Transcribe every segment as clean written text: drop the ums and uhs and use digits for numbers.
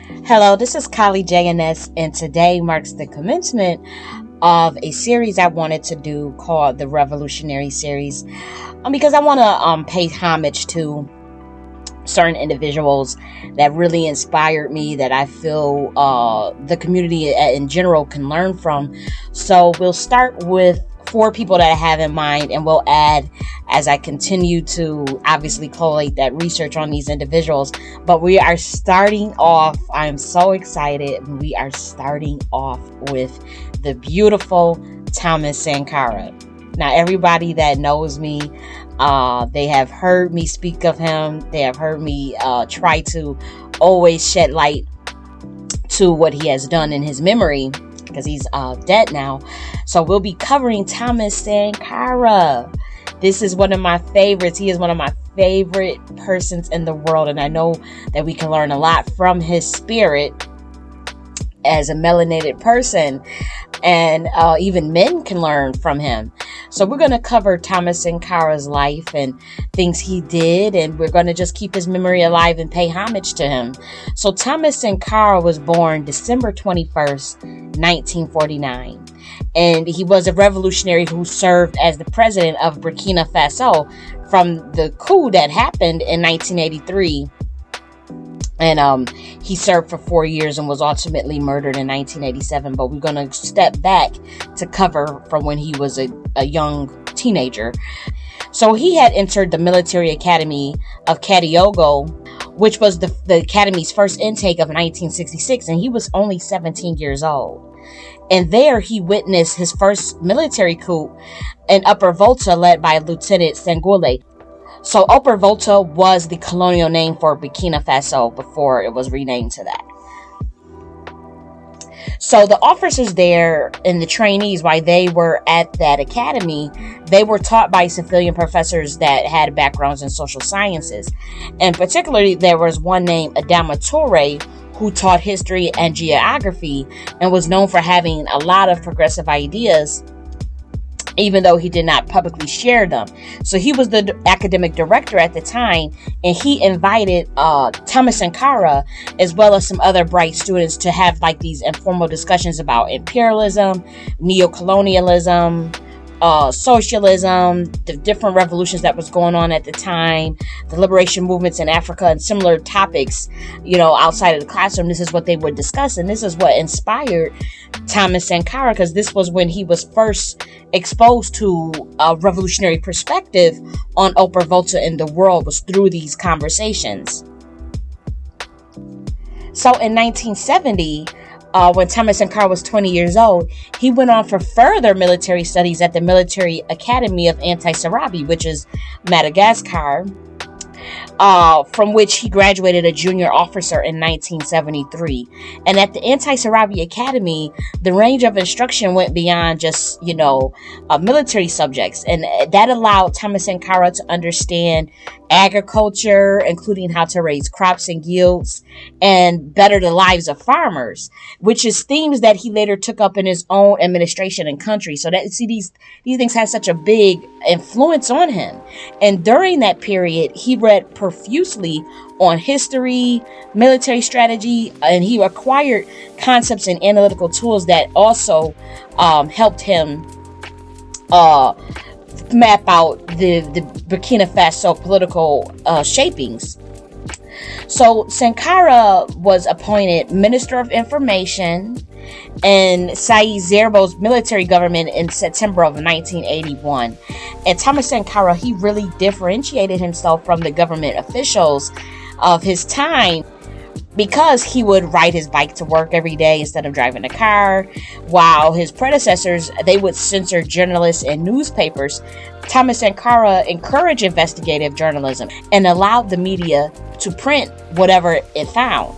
Hello, this is Kylie J.N.S, and today marks the commencement of a series I wanted to do called the Revolutionary Series, because I want to pay homage to certain individuals that really inspired me, that I feel the community in general can learn from. So we'll start with 4 people that I have in mind, and we'll add as I continue to obviously collate that research on these individuals. But we are starting off, I'm so excited, we are starting off with the beautiful Thomas Sankara. Now, everybody that knows me, they have heard me speak of him. They have heard me try to always shed light to what he has done in his memory, because he's dead now. So we'll be covering Thomas Sankara. This is one of my favorites. He is one of my favorite persons in the world, and I know that we can learn a lot from his spirit as a melanated person, and even men can learn from him. So we're going to cover Thomas Sankara's life and things he did, and we're going to just keep his memory alive and pay homage to him. So Thomas Sankara was born December 21st, 1949, and he was a revolutionary who served as the president of Burkina Faso from the coup that happened in 1983. And he served for 4 years and was ultimately murdered in 1987. But we're going to step back to cover from when he was a young teenager. So he had entered the military academy of Kadiogo, which was the academy's first intake of 1966. And he was only 17 years old. And there he witnessed his first military coup in Upper Volta, led by Lieutenant Senghule. So Upper Volta was the colonial name for Burkina Faso before it was renamed to that. So the officers there and the trainees, while they were at that academy, they were taught by civilian professors that had backgrounds in social sciences. And particularly there was one named Adama Toure, who taught history and geography and was known for having a lot of progressive ideas, even though he did not publicly share them. So he was the academic director at the time, and he invited Thomas Sankara, as well as some other bright students, to have like these informal discussions about imperialism, neocolonialism, socialism, the different revolutions that was going on at the time, the liberation movements in Africa, and similar topics, outside of the classroom. This is what they would discuss, and this is what inspired Thomas Sankara, because this was when he was first exposed to a revolutionary perspective on Upper Volta in the world, was through these conversations. So in 1970, when Thomas Sankara was 20 years old, he went on for further military studies at the Military Academy of Anti-Sarabi, which is Madagascar, from which he graduated a junior officer in 1973. And at the Anti-Sarabi Academy, the range of instruction went beyond just, military subjects. And that allowed Thomas Sankara to understand agriculture, including how to raise crops and yields, and better the lives of farmers, which is themes that he later took up in his own administration and country. So that, these things had such a big influence on him. And during that period, he read profusely on history, military strategy, and he acquired concepts and analytical tools that also helped him map out the Burkina Faso political shapings. So Sankara was appointed Minister of Information in Said Zerbo's military government in September of 1981. And Thomas Sankara, he really differentiated himself from the government officials of his time, because he would ride his bike to work every day instead of driving a car. While his predecessors, they would censor journalists and newspapers, Thomas Sankara encouraged investigative journalism and allowed the media to print whatever it found.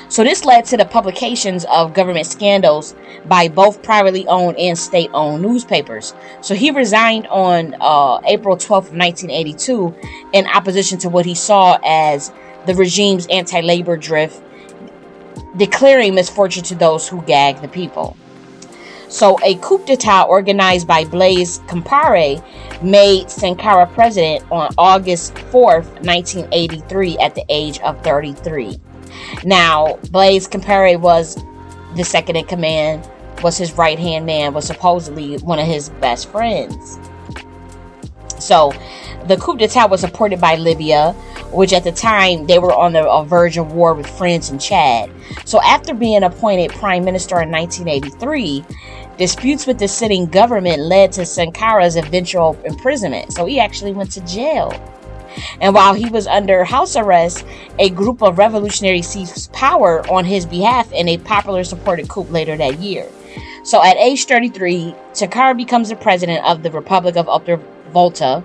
So this led to the publications of government scandals by both privately owned and state-owned newspapers. So he resigned on April 12th, 1982, in opposition to what he saw as the regime's anti-labor drift, declaring misfortune to those who gag the people. So a coup d'etat organized by Blaise Compaoré made Sankara president on August 4th, 1983, at the age of 33. Now, Blaise Compaoré was the second in command, was his right-hand man, was supposedly one of his best friends. So the coup d'etat was supported by Libya, which at the time they were on the verge of war with France and Chad. So after being appointed prime minister in 1983, disputes with the sitting government led to Sankara's eventual imprisonment. So he actually went to jail. And while he was under house arrest, a group of revolutionaries seized power on his behalf in a popular supported coup later that year. So at age 33, Sankara becomes the president of the Republic of Upper Volta.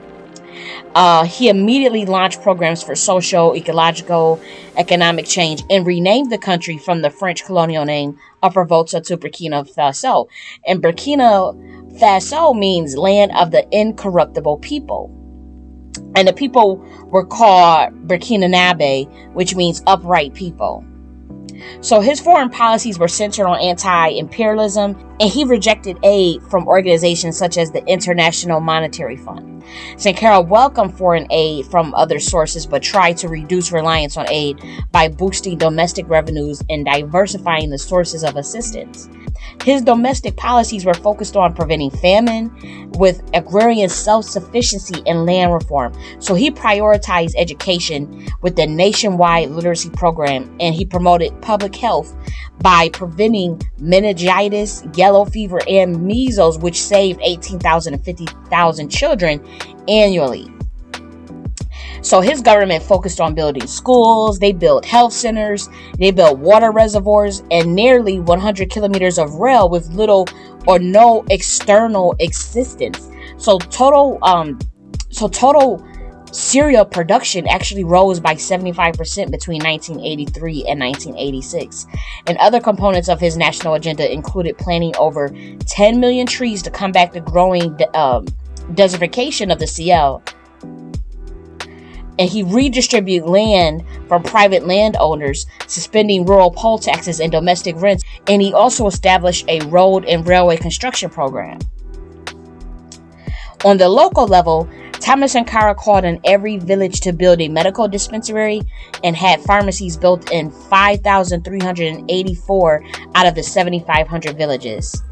He immediately launched programs for social, ecological, economic change and renamed the country from the French colonial name Upper Volta to Burkina Faso. And Burkina Faso means land of the incorruptible people. And the people were called Burkinabe, which means upright people. So his foreign policies were centered on anti-imperialism, and he rejected aid from organizations such as the International Monetary Fund. Sankara welcomed foreign aid from other sources, but tried to reduce reliance on aid by boosting domestic revenues and diversifying the sources of assistance. His domestic policies were focused on preventing famine with agrarian self-sufficiency and land reform. So he prioritized education with the nationwide literacy program, and he promoted public health by preventing meningitis, yellow fever, and measles, which saved 18,000 to 50,000 children annually. So his government focused on building schools, they built health centers, they built water reservoirs, and nearly 100 kilometers of rail with little or no external assistance. So total cereal production actually rose by 75% between 1983 and 1986. And other components of his national agenda included planting over 10 million trees to combat the growing desertification of the CL. And he redistributed land from private landowners, suspending rural poll taxes and domestic rents. And he also established a road and railway construction program. On the local level, Thomas Sankara called on every village to build a medical dispensary and had pharmacies built in 5,384 out of the 7,500 villages.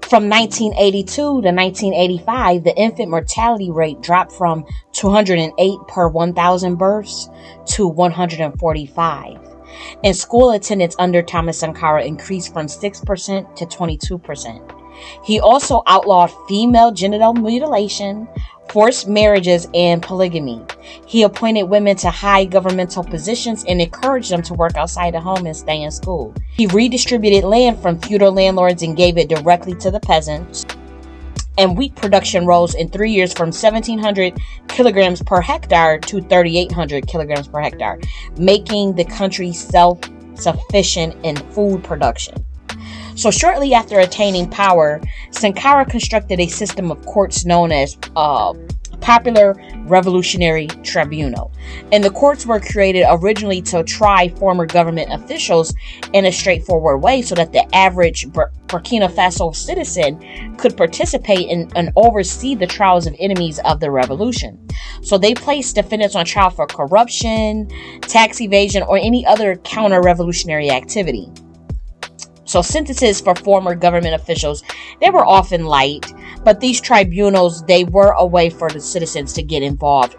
From 1982 to 1985, the infant mortality rate dropped from 208 per 1,000 births to 145. And school attendance under Thomas Sankara increased from 6% to 22%. He also outlawed female genital mutilation, forced marriages, and polygamy. He appointed women to high governmental positions and encouraged them to work outside the home and stay in school. He redistributed land from feudal landlords and gave it directly to the peasants. And wheat production rose in 3 years from 1,700 kilograms per hectare to 3,800 kilograms per hectare, making the country self-sufficient in food production. So shortly after attaining power, Sankara constructed a system of courts known as Popular Revolutionary Tribunal. And the courts were created originally to try former government officials in a straightforward way so that the average Burkina Faso citizen could participate in and oversee the trials of enemies of the revolution. So they placed defendants on trial for corruption, tax evasion, or any other counter-revolutionary activity. So sentences for former government officials, they were often light, but these tribunals, they were a way for the citizens to get involved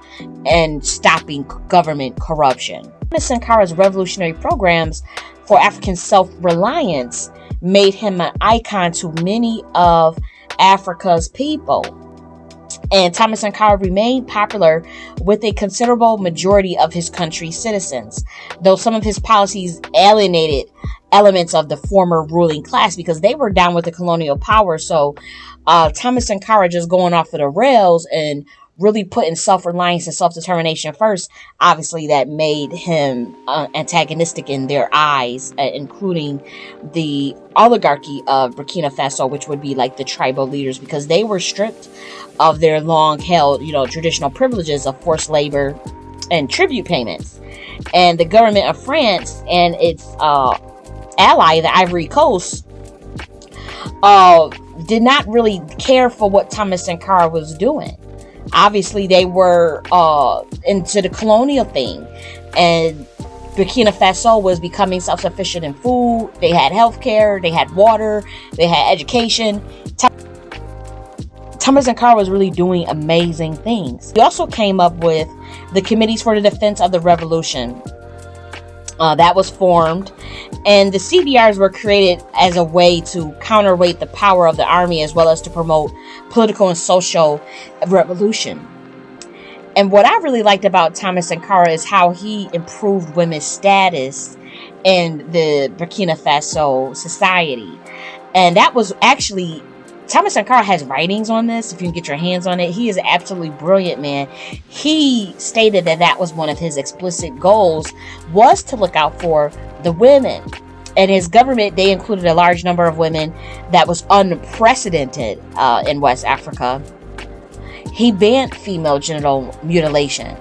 in stopping government corruption. Sankara's revolutionary programs for African self-reliance made him an icon to many of Africa's people. And Thomas Sankara remained popular with a considerable majority of his country's citizens, though some of his policies alienated elements of the former ruling class because they were down with the colonial power. So Thomas Sankara just going off of the rails and really putting self-reliance and self-determination first, obviously that made him antagonistic in their eyes, including the oligarchy of Burkina Faso, which would be like the tribal leaders, because they were stripped of their long-held, traditional privileges of forced labor and tribute payments. And the government of France and its ally, the Ivory Coast, did not really care for what Thomas Sankara was doing. Obviously, they were into the colonial thing, and Burkina Faso was becoming self-sufficient in food. They had healthcare, they had water, they had education. Thomas Sankara was really doing amazing things. He also came up with the Committees for the Defense of the Revolution. That was formed, and the CDRs were created as a way to counterweight the power of the army, as well as to promote political and social revolution. And what I really liked about Thomas Sankara is how he improved women's status in the Burkina Faso society. And that was actually, Thomas Sankara has writings on this, if you can get your hands on it. He is absolutely brilliant, man. He stated that that was one of his explicit goals, was to look out for the women. And his government, they included a large number of women that was unprecedented in West Africa. He banned female genital mutilation,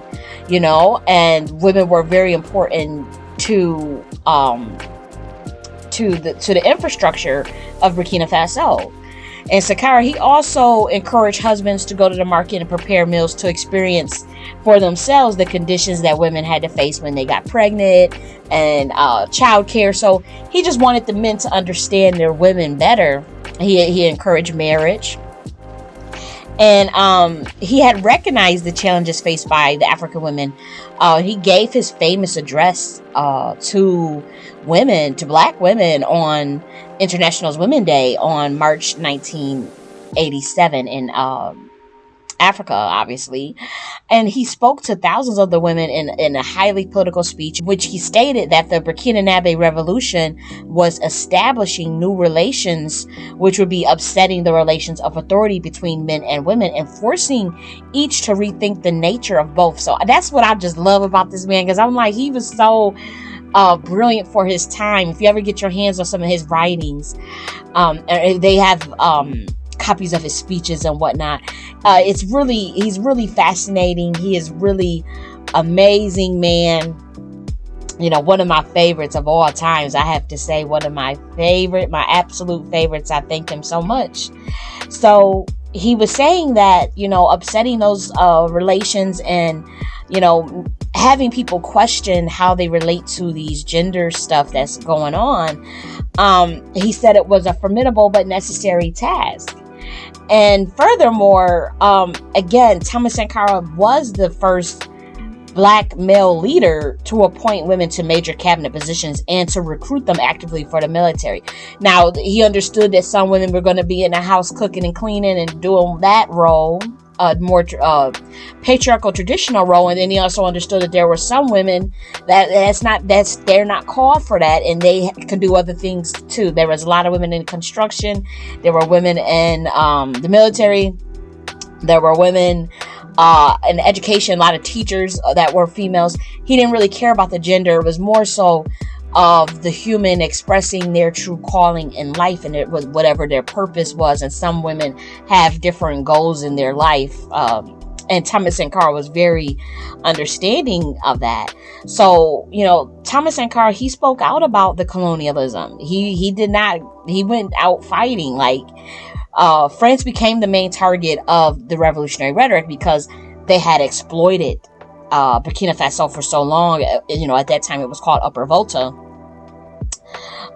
you know, and women were very important to the infrastructure of Burkina Faso. And Sankara, he also encouraged husbands to go to the market and prepare meals to experience for themselves the conditions that women had to face when they got pregnant and childcare. So he just wanted the men to understand their women better. He encouraged marriage. And he had recognized the challenges faced by the African women. He gave his famous address to women, to black women, on International Women's Day on March 1987 in Africa, obviously. And he spoke to thousands of the women in a highly political speech, which he stated that the Burkina Revolution was establishing new relations, which would be upsetting the relations of authority between men and women and forcing each to rethink the nature of both. So that's what I just love about this man, because I'm like, he was so brilliant for his time. If you ever get your hands on some of his writings, they have copies of his speeches and whatnot. He's really fascinating. He is really amazing, man. You know, one of my favorites of all times. I have to say, one of my absolute favorites. I thank him so much. So he was saying that, you know, upsetting those relations and, you know, having people question how they relate to these gender stuff that's going on. He said it was a formidable but necessary task. And furthermore, again, Thomas Sankara was the first black male leader to appoint women to major cabinet positions and to recruit them actively for the military. Now, he understood that some women were going to be in the house cooking and cleaning and doing that role, more patriarchal traditional role. And then he also understood that there were some women they're not called for that, and they can do other things too. There was a lot of women in construction. There were women in the military. There were women in education, a lot of teachers that were females. He didn't really care about the gender. It was more so of the human expressing their true calling in life, and it was whatever their purpose was. And some women have different goals in their life, and Thomas Sankara was very understanding of that. So, you know, Thomas Sankara, he spoke out about the colonialism. He went out fighting. Like, France became the main target of the revolutionary rhetoric because they had exploited Burkina Faso for so long. You know, at that time it was called Upper Volta.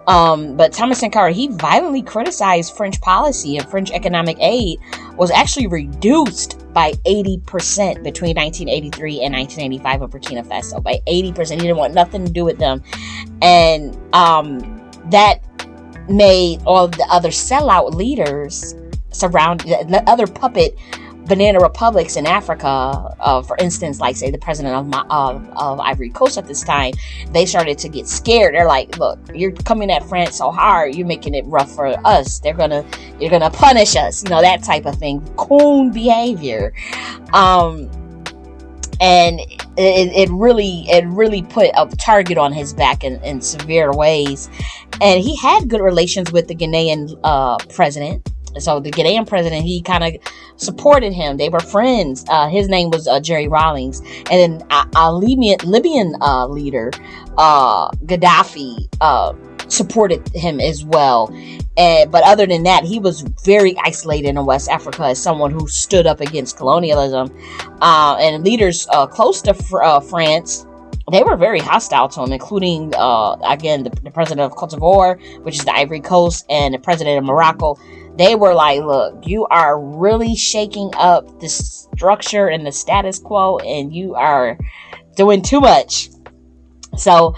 But Thomas Sankara, he violently criticized French policy, and French economic aid was actually reduced by 80% between 1983 and 1985 in Burkina Faso. By 80%. He didn't want nothing to do with them. And that made all the other sellout leaders surround the other puppet banana republics in Africa, for instance, like say the president of Ivory Coast at this time, they started to get scared. They're like, look, you're coming at France so hard, you're making it rough for us. You're gonna punish us, you know, that type of thing. Coon behavior. And it really put a target on his back in severe ways. And he had good relations with the Ghanaian president. So the Ghanaian president, he kind of supported him. They were friends. His name was Jerry Rawlings. And then a Libyan leader, Gaddafi, supported him as well. But other than that, he was very isolated in West Africa as someone who stood up against colonialism. And leaders close to France they were very hostile to him, including, again, the president of Cote d'Ivoire, which is the Ivory Coast, and the president of Morocco. They were like, look, you are really shaking up the structure and the status quo, and you are doing too much. So,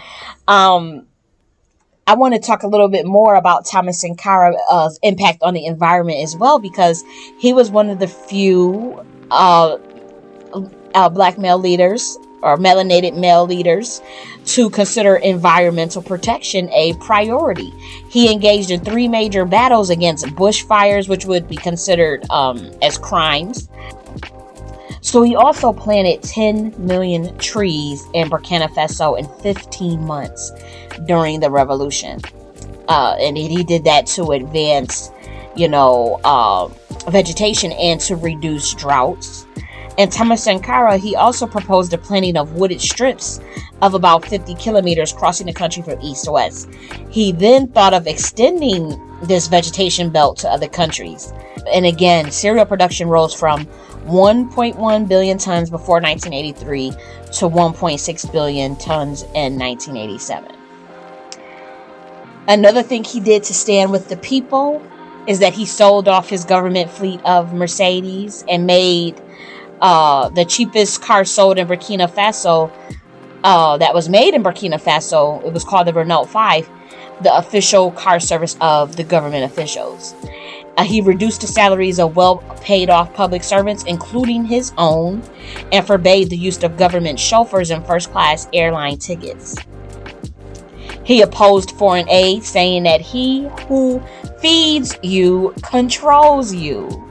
I want to talk a little bit more about Thomas Sankara's impact on the environment as well, because he was one of the few black male leaders, or melanated male leaders, to consider environmental protection a priority. He engaged in 3 major battles against bushfires, which would be considered as crimes. So he also planted 10 million trees in Burkina Faso in 15 months during the revolution. And he did that to advance, vegetation and to reduce droughts. And Thomas Sankara, he also proposed the planting of wooded strips of about 50 kilometers crossing the country from east to west. He then thought of extending this vegetation belt to other countries. And again, cereal production rose from 1.1 billion tons before 1983 to 1.6 billion tons in 1987. Another thing he did to stand with the people is that he sold off his government fleet of Mercedes and made the cheapest car sold in Burkina Faso, that was made in Burkina Faso, it was called the Renault 5, the official car service of the government officials. He reduced the salaries of well-paid off public servants, including his own, and forbade the use of government chauffeurs in first-class airline tickets. He opposed foreign aid, saying that he who feeds you controls you.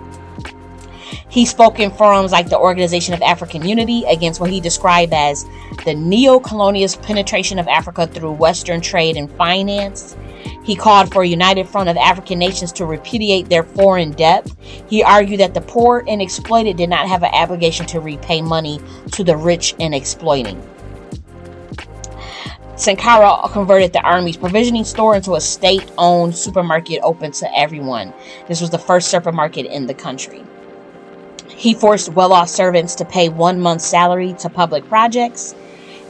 He spoke in forums like the Organization of African Unity against what he described as the neo-colonialist penetration of Africa through Western trade and finance. He called for a united front of African nations to repudiate their foreign debt. He argued that the poor and exploited did not have an obligation to repay money to the rich and exploiting. Sankara converted the army's provisioning store into a state-owned supermarket open to everyone. This was the first supermarket in the country. He forced well-off servants to pay 1 month's salary to public projects.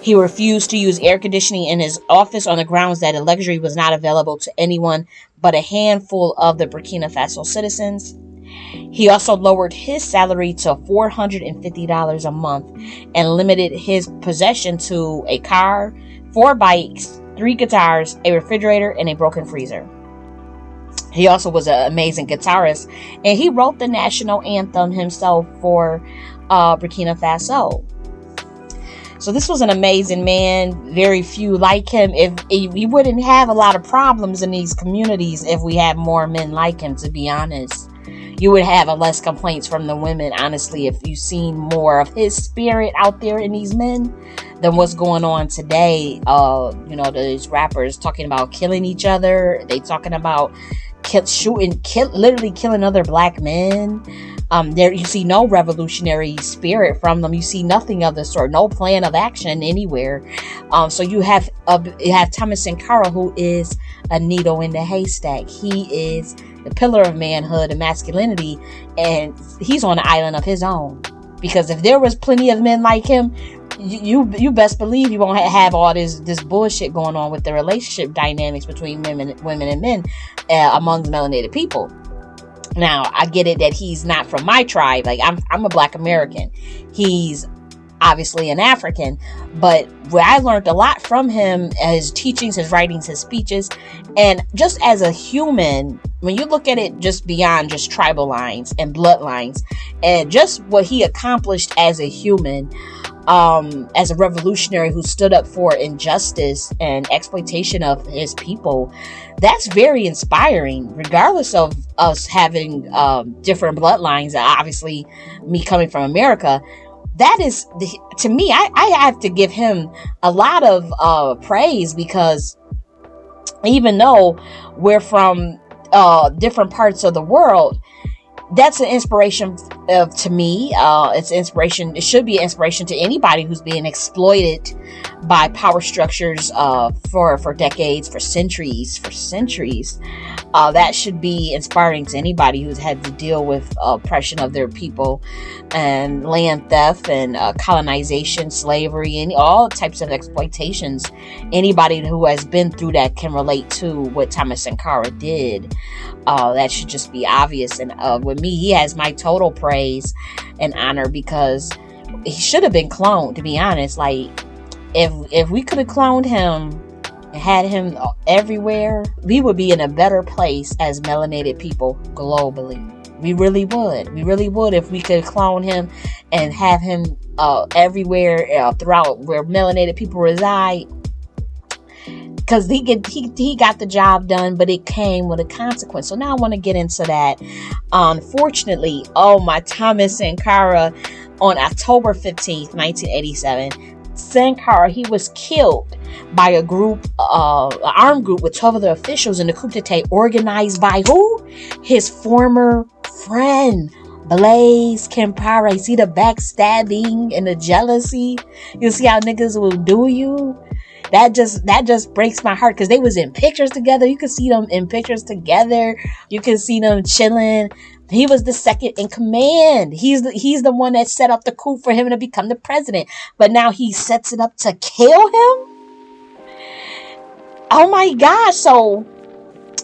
He refused to use air conditioning in his office on the grounds that a luxury was not available to anyone but a handful of the Burkina Faso citizens. He also lowered his salary to $450 a month and limited his possession to a car, 4 bikes, 3 guitars, a refrigerator, and a broken freezer. He also was an amazing guitarist, and he wrote the national anthem himself for Burkina Faso. So this was an amazing man. Very few like him. If we wouldn't have a lot of problems in these communities if we had more men like him, to be honest. You would have less complaints from the women, honestly, if you seen more of his spirit out there in these men than what's going on today. These rappers talking about killing each other. They talking about literally killing other black men. There you see no revolutionary spirit from them. You see nothing of the sort, no plan of action anywhere. So you have Thomas Sankara, who is a needle in the haystack. He is the pillar of manhood and masculinity, and he's on an island of his own. Because if there was plenty of men like him, you best believe you won't have all this bullshit going on with the relationship dynamics between women and men among the melanated people. Now, I get it that he's not from my tribe. Like, I'm a black American. He's obviously an African, but where I learned a lot from him, his teachings, his writings, his speeches, and just as a human, when you look at it just beyond just tribal lines and bloodlines, and just what he accomplished as a human, as a revolutionary who stood up for injustice and exploitation of his people, that's very inspiring, regardless of us having different bloodlines. Obviously, me coming from America, that is, to me, I have to give him a lot of praise, because even though we're from different parts of the world, that's an inspiration To me, it's inspiration. It should be an inspiration to anybody who's being exploited by power structures for decades, for centuries. That should be inspiring to anybody who's had to deal with oppression of their people and land theft and colonization, slavery, and all types of exploitations. Anybody who has been through that can relate to what Thomas Sankara did. That should just be obvious. And with me, he has my total praise and honor, because he should have been cloned, to be honest. Like, if we could have cloned him and had him everywhere, we would be in a better place as melanated people globally. We really would if we could clone him and have him everywhere throughout where melanated people reside. Because he got the job done, but it came with a consequence. So now I want to get into that. Unfortunately, my Thomas Sankara, on October 15th, 1987, Sankara, he was killed by an armed group with 12 other officials in the coup d'etat organized by who? His former friend, Blaise Compaoré. See the backstabbing and the jealousy? You see how niggas will do you? That just breaks my heart, because they was in pictures together. You could see them in pictures together. You can see them chilling. He was the second in command. He's the one that set up the coup for him to become the president. But now he sets it up to kill him? Oh my gosh. So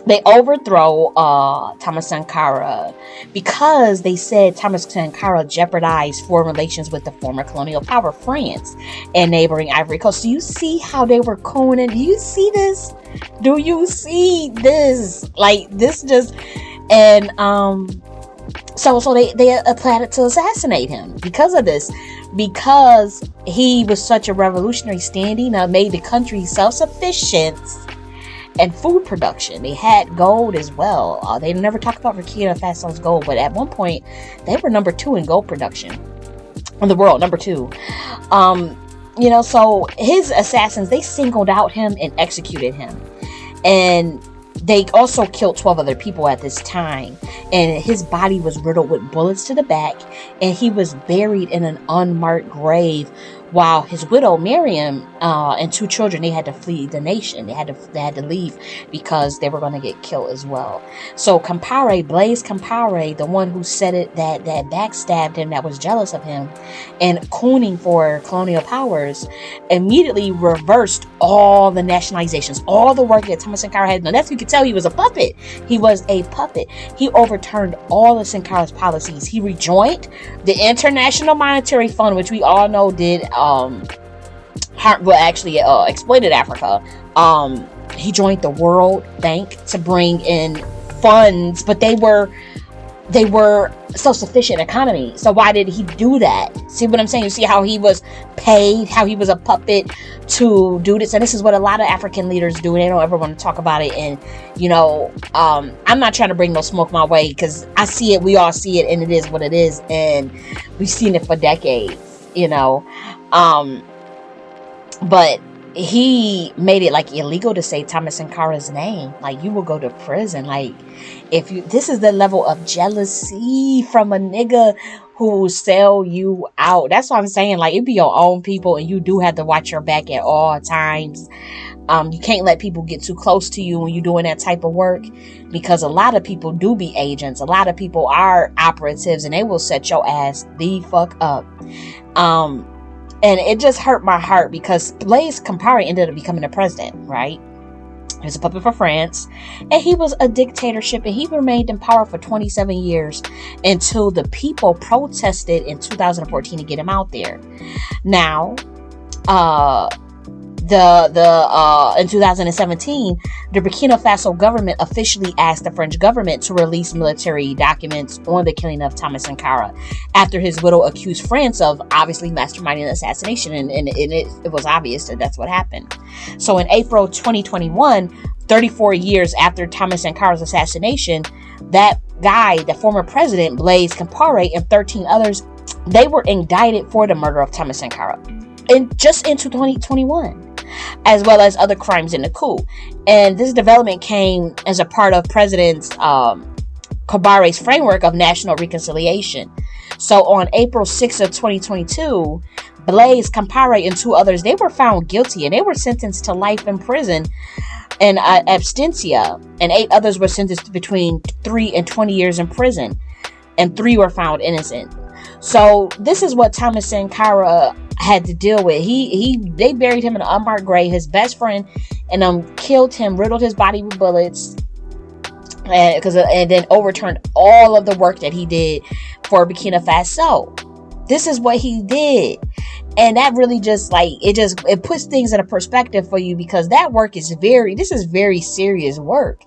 they overthrow Thomas Sankara because they said Thomas Sankara jeopardized foreign relations with the former colonial power France and neighboring Ivory Coast. Do you see how they were cooning? Do you see this? Do you see this? Like, this just... And so they plotted to assassinate him because of this, because he was such a revolutionary, standing up, made the country self-sufficient and food production. They had gold as well. They never talk about Burkina Faso's gold, but at one point they were number 2 in gold production in the world, number 2. So his assassins, they singled out him and executed him, and they also killed 12 other people at this time. And his body was riddled with bullets to the back, and he was buried in an unmarked grave, while his widow Miriam and 2 children, they had to flee the nation. They had to leave because they were going to get killed as well. So Blaise Compaoré, the one who said it, that backstabbed him, that was jealous of him and cooning for colonial powers, immediately reversed all the nationalizations, all the work that Thomas Sankara had done. That's, you could tell he was a puppet. He was a puppet. He overturned all of Sankara's policies. He rejoined the International Monetary Fund, which we all know did exploited Africa. He joined the World Bank to bring in funds, but they were self-sufficient economy. So why did he do that? See what I'm saying? You see how he was paid, how he was a puppet to do this. And this is what a lot of African leaders do, and they don't ever want to talk about it. And I'm not trying to bring no smoke my way, because I see it, we all see it, and it is what it is, and we've seen it for decades. But he made it like illegal to say Thomas Sankara's name. Like, you will go to prison. Like, this is the level of jealousy from a nigga who will sell you out. That's what I'm saying. Like, it be your own people, and you do have to watch your back at all times. You can't let people get too close to you when you're doing that type of work, because a lot of people do be agents. A lot of people are operatives, and they will set your ass the fuck up. And it just hurt my heart, because Blaise Compaoré ended up becoming the president, right? He was a puppet for France, and he was a dictatorship, and he remained in power for 27 years until the people protested in 2014 to get him out there. Now, in 2017, the Burkina Faso government officially asked the French government to release military documents on the killing of Thomas Sankara, after his widow accused France of obviously masterminding the assassination, and it was obvious that that's what happened. So in April 2021, 34 years after Thomas Sankara's assassination, that guy, the former president, Blaise Compaoré, and 13 others, they were indicted for the murder of Thomas Sankara just into 2021. As well as other crimes in the coup. And this development came as a part of President Kabare's framework of national reconciliation. So on April 6th of 2022, Blaise Compaoré and 2 others, they were found guilty and they were sentenced to life in prison and absentia, and 8 others were sentenced to between 3 and 20 years in prison, and 3 were found innocent. So this is what Thomas Sankara had to deal with. They buried him in an unmarked grave. His best friend and killed him, riddled his body with bullets, and then overturned all of the work that he did for Burkina Faso. This is what he did. And that really just it puts things in a perspective for you, because that work is this is very serious work,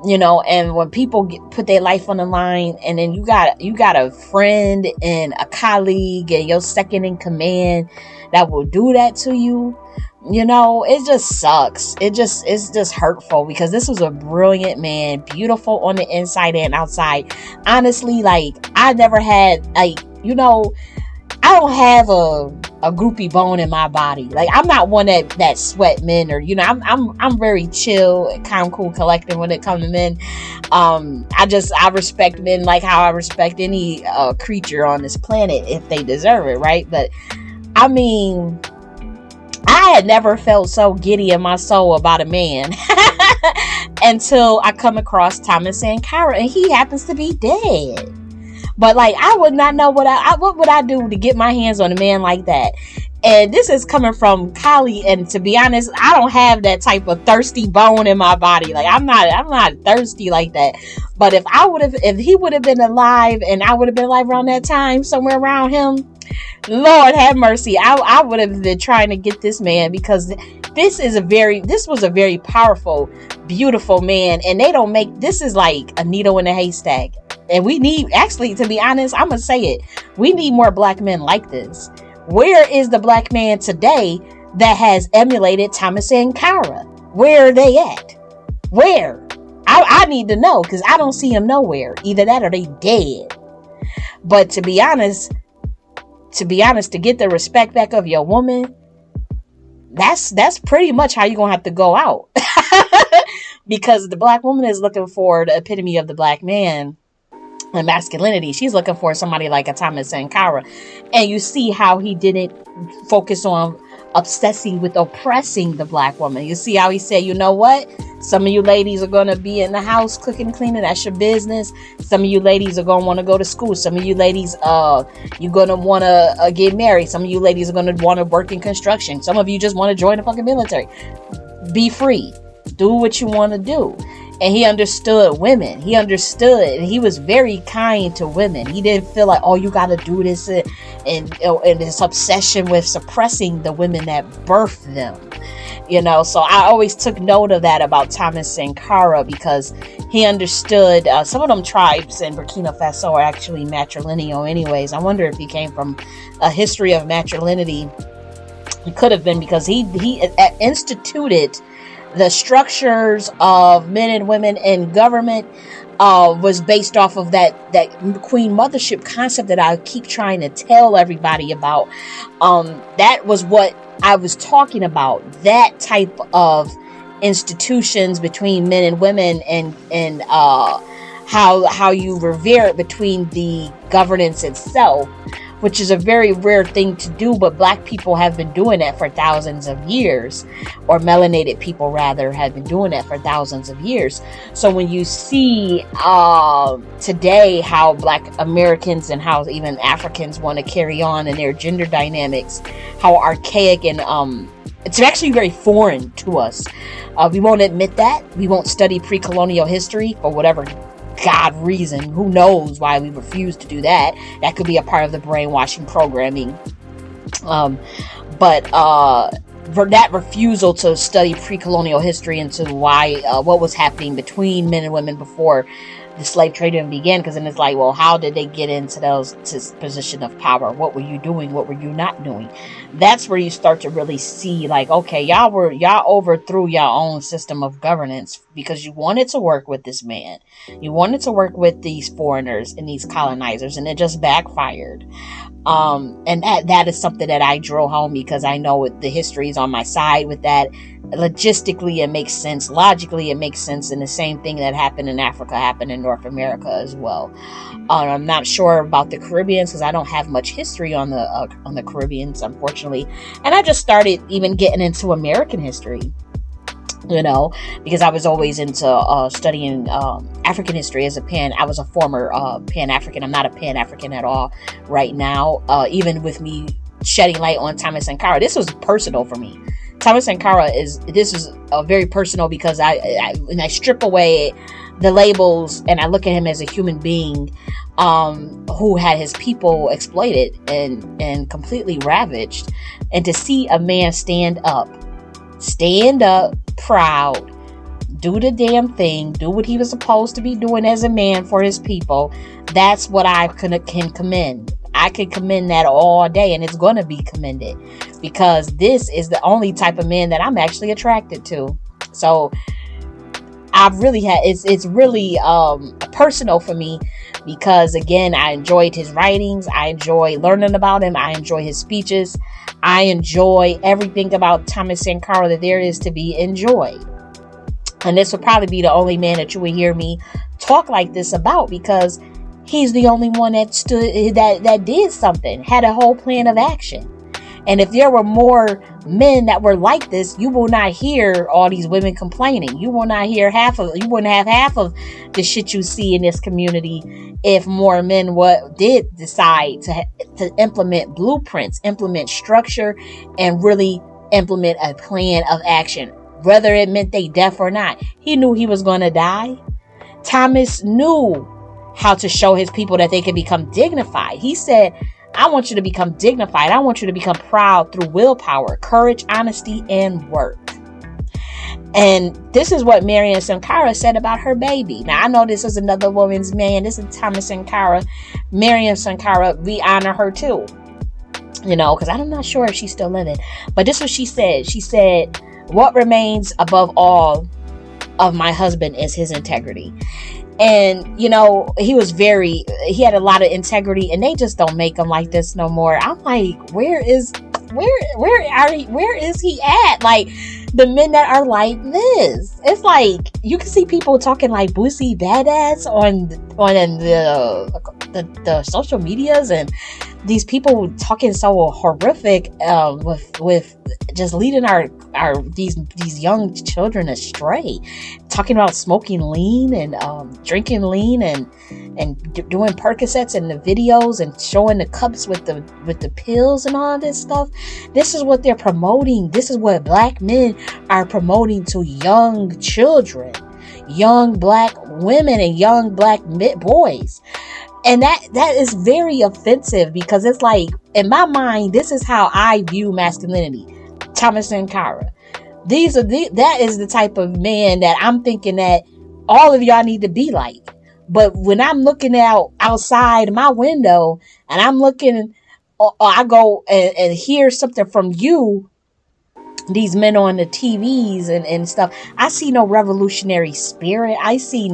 and when people put their life on the line, and then you got a friend and a colleague and your second in command that will do that to you, it just sucks. It's just hurtful, because this was a brilliant man, beautiful on the inside and outside. Honestly, I never had, I don't have a groupie bone in my body. I'm not one that sweat men, or I'm very chill, calm, cool, collected when it comes to men. I respect men like how I respect any creature on this planet if they deserve it, right? But I mean, I had never felt so giddy in my soul about a man until I come across Thomas Sankara, and he happens to be dead. But I would not know what would I do to get my hands on a man like that. And this is coming from Kali, and to be honest, I don't have that type of thirsty bone in my body. I'm not thirsty like that. But if he would have been alive, and I would have been alive around that time, somewhere around him, Lord have mercy, I would have been trying to get this man, because this was a very powerful, beautiful man, and this is like a needle in a haystack. And we need, actually, to be honest, I'm gonna say it, we need more black men like this. Where is the black man today that has emulated Thomas Sankara? Where are they at? Where? I need to know, because I don't see him nowhere. Either that or they dead. But to be honest, to get the respect back of your woman, that's pretty much how you're gonna have to go out. Because the black woman is looking for the epitome of the black man and masculinity. She's looking for somebody like a Thomas Sankara. And you see how he didn't focus on obsessing with oppressing the black woman. You see how he said, you know what? Some of you ladies are going to be in the house cooking and cleaning. That's your business. Some of you ladies are going to want to go to school. Some of you ladies, you're going to want to get married. Some of you ladies are going to want to work in construction. Some of you just want to join the fucking military. Be free. Do what you want to do. And he understood women. He understood, and he was very kind to women. He didn't feel like, oh, you got to do this, and this obsession with suppressing the women that birthed them. So I always took note of that about Thomas Sankara, because he understood some of them tribes in Burkina Faso are actually matrilineal anyways. I wonder if he came from a history of matrilinity. He could have been, because he instituted the structures of men and women in government, was based off of that queen mothership concept that I keep trying to tell everybody about. That was what I was talking about. That type of institutions between men and women, and how you revere it between the governance itself, which is a very rare thing to do, but black people have been doing that for thousands of years, or melanated people rather have been doing that for thousands of years. So when you see today how black Americans and how even Africans want to carry on in their gender dynamics, how archaic and it's actually very foreign to us. We won't admit that. We won't study pre-colonial history for whatever God reason. Who knows why we refuse to do that? That could be a part of the brainwashing programming. But for that refusal to study pre-colonial history into why what was happening between men and women before the slave trade even began, because then it's like, well, how did they get into this position of power? What were you doing? What were you not doing? That's where you start to really see, like, okay, y'all overthrew your own system of governance because you wanted to work with this man. You wanted to work with these foreigners and these colonizers, and it just backfired. And that is something that I drove home, because I know the history is on my side with that. Logistically, it makes sense. Logically, it makes sense. And the same thing that happened in Africa happened in North America as well. I'm not sure about the Caribbeans because I don't have much history on the Caribbeans, unfortunately. And I just started even getting into American history, because I was always into studying African history as I was a former Pan-African. I'm not a Pan-African at all right now. Even with me shedding light on Thomas Sankara, this was personal for me. Thomas Sankara is very personal because when I strip away the labels and I look at him as a human being who had his people exploited and completely ravaged, and to see a man stand up, proud, do the damn thing, do what he was supposed to be doing as a man for his people, that's what I can commend. I can commend that all day, and it's going to be commended because this is the only type of man that I'm actually attracted to. So I've really it's really personal for me because, again, I enjoyed his writings. I enjoy learning about him. I enjoy his speeches. I enjoy everything about Thomas Sankara that there is to be enjoyed. And this would probably be the only man that you would hear me talk like this about, because he's the only one that did something, had a whole plan of action. And if there were more men that were like this, you will not hear all these women complaining. You will not hear you wouldn't have half of the shit you see in this community if more men did decide to implement blueprints, implement structure, and really implement a plan of action, whether it meant they deaf or not. He knew he was going to die. Thomas knew how to show his people that they could become dignified. He said, I want you to become dignified. I want you to become proud through willpower, courage, honesty, and work. And this is what Miriam Sankara said about her baby. Now, I know this is another woman's man. This is Thomas Sankara. Miriam Sankara, we honor her too. Because I'm not sure if she's still living. But this is what she said. She said, what remains above all of my husband is his integrity. And, he had a lot of integrity, and they just don't make him like this no more. I'm like, where is he at? Like, the men that are like this, it's like, you can see people talking like Boosie Badass on the social medias, and these people talking so horrific, with just leading these young children astray, talking about smoking lean and drinking lean and doing Percocets in the videos and showing the cups with the pills and all this stuff. This is what they're promoting. This is what black men are promoting to young children, young black women, and young black boys. And that is very offensive, because it's like, in my mind, this is how I view masculinity. Thomas Sankara. That is the type of man that I'm thinking that all of y'all need to be like. But when I'm looking outside my window and I'm looking, or I go and hear something from you, these men on the TVs and stuff, I see no revolutionary spirit. I see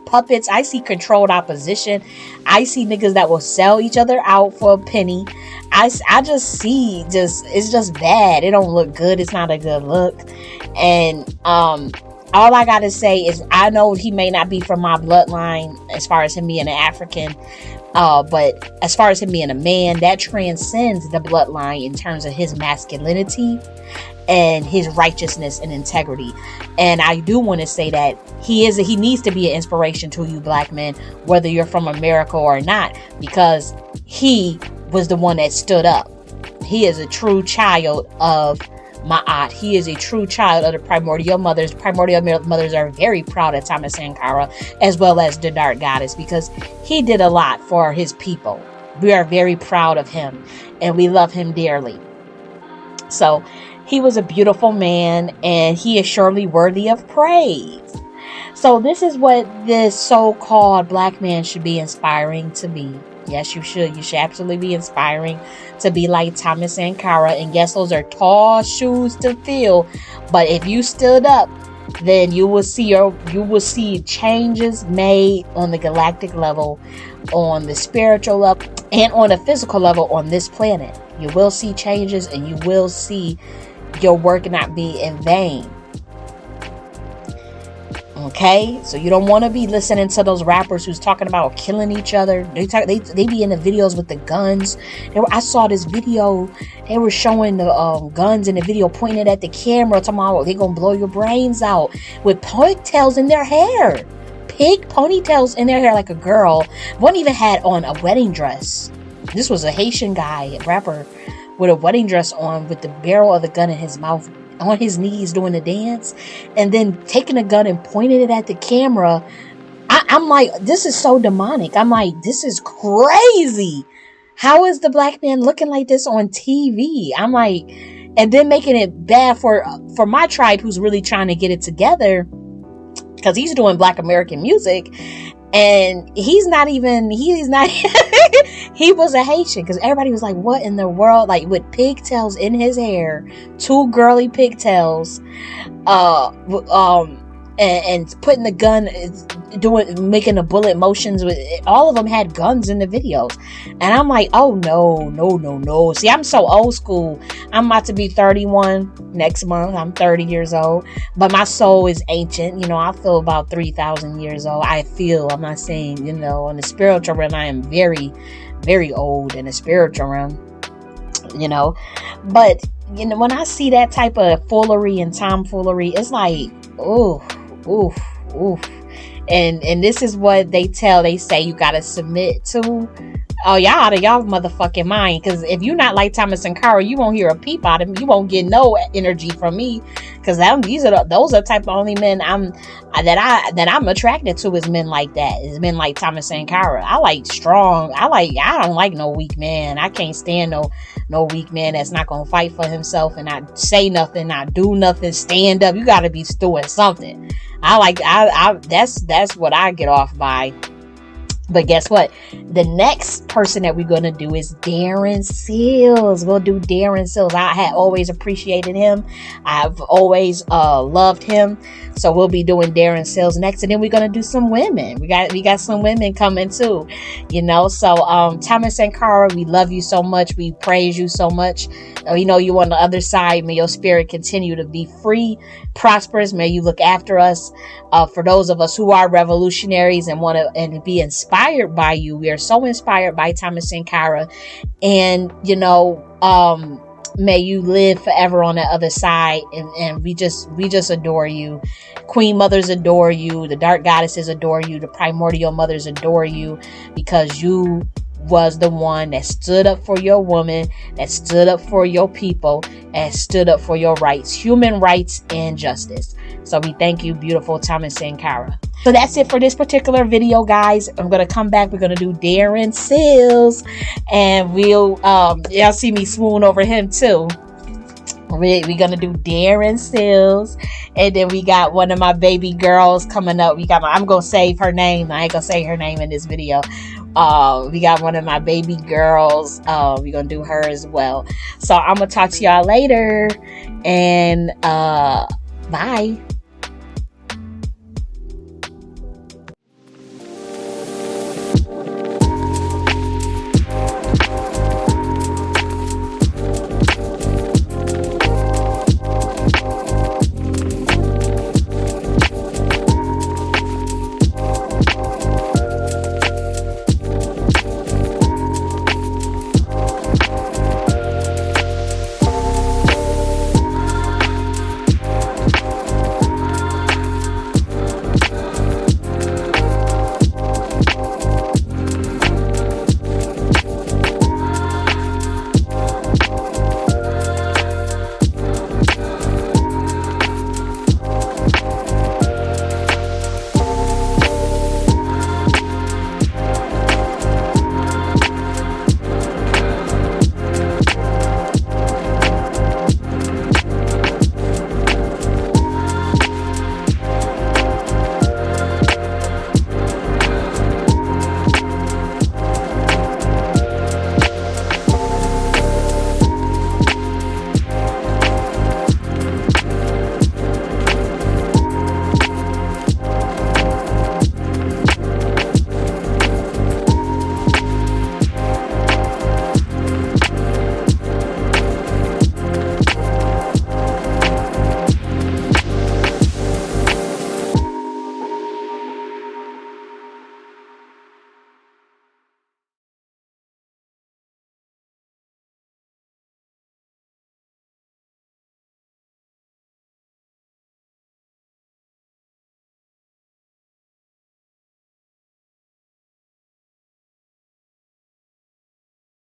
puppets. I see controlled opposition. I see niggas that will sell each other out for a penny. I just see it's just bad. It don't look good. It's not a good look. And all I gotta say is, I know he may not be from my bloodline as far as him being an African, but as far as him being a man, that transcends the bloodline in terms of his masculinity and his righteousness and integrity. And I do want to say that he needs to be an inspiration to you black men, whether you're from America or not, because he was the one that stood up. He is a true child of Ma'at. He is a true child of the primordial mothers. Primordial mothers are very proud of Thomas Sankara, as well as the Dark Goddess, because he did a lot for his people. We are very proud of him, and we love him dearly. So he was a beautiful man, and he is surely worthy of praise. So this is what this so-called black man should be inspiring to be. Yes, you should. You should absolutely be inspiring to be like Thomas Sankara. And yes, those are tall shoes to fill. But if you stood up, then you will see changes made on the galactic level, on the spiritual level, and on the physical level on this planet. You will see changes, and you will see your work not be in vain. Okay, so you don't want to be listening to those rappers who's talking about killing each other. They be in the videos with the guns. I saw this video. They were showing the guns in the video, pointed at the camera, talking about they gonna blow your brains out with ponytails in their hair, pig ponytails in their hair, like a girl. One even had on a wedding dress. This was a Haitian guy, a rapper, with a wedding dress on, with the barrel of the gun in his mouth, on his knees doing the dance, and then taking a gun and pointing it at the camera. I'm like, this is so demonic. I'm like, this is crazy. How is the black man looking like this on TV? I'm like, and then making it bad for my tribe, who's really trying to get it together, because he's doing Black American music, and he was a Haitian, because everybody was like, what in the world, like with pigtails in his hair, 2 girly pigtails, and putting the gun, making the bullet motions with all of them had guns in the videos. And I'm like, oh no. See, I'm so old school. I'm about to be 31 next month. I'm 30 years old, but my soul is ancient. I feel about 3,000 years old. I'm not saying, in the spiritual realm, I am very, very old in the spiritual realm, but when I see that type of foolery and tomfoolery, it's like, oof. And this is what they say you gotta submit to. Oh, y'all out of y'all motherfucking mind. Because if you're not like Thomas Sankara, you won't hear a peep out of me. You won't get no energy from me. Because those are the type of only men that I'm attracted to, is men like that. Is men like Thomas Sankara. I like strong. I don't like no weak man. I can't stand no weak man that's not gonna fight for himself and not say nothing, not do nothing, stand up. You gotta be doing something. That's what I get off by. But guess what? The next person that we're going to do is Darren Seals. We'll do Darren Seals. I had always appreciated him. I've always loved him. So we'll be doing Darren Seals next. And then we're going to do some women. We got some women coming too. So Thomas Sankara, we love you so much. We praise you so much. We know you on the other side. May your spirit continue to be free, prosperous. May you look after us. For those of us who are revolutionaries and want to be inspired by you, we are so inspired by Thomas Sankara, and may you live forever on the other side. And we just adore you. Queen mothers adore you. The dark goddesses adore you. The primordial mothers adore you, because you was the one that stood up for your woman, that stood up for your people, and stood up for your rights, human rights and justice. So we thank you, beautiful Thomas Sankara. So that's it for this particular video, guys. I'm going to come back. We're going to do Darren Seals, and y'all see me swoon over him too. We're going to do Darren Seals, and then we got one of my baby girls coming up. I'm going to save her name. I ain't going to say her name in this video. We got one of my baby girls. We're going to do her as well. So I'm going to talk to y'all later, and bye.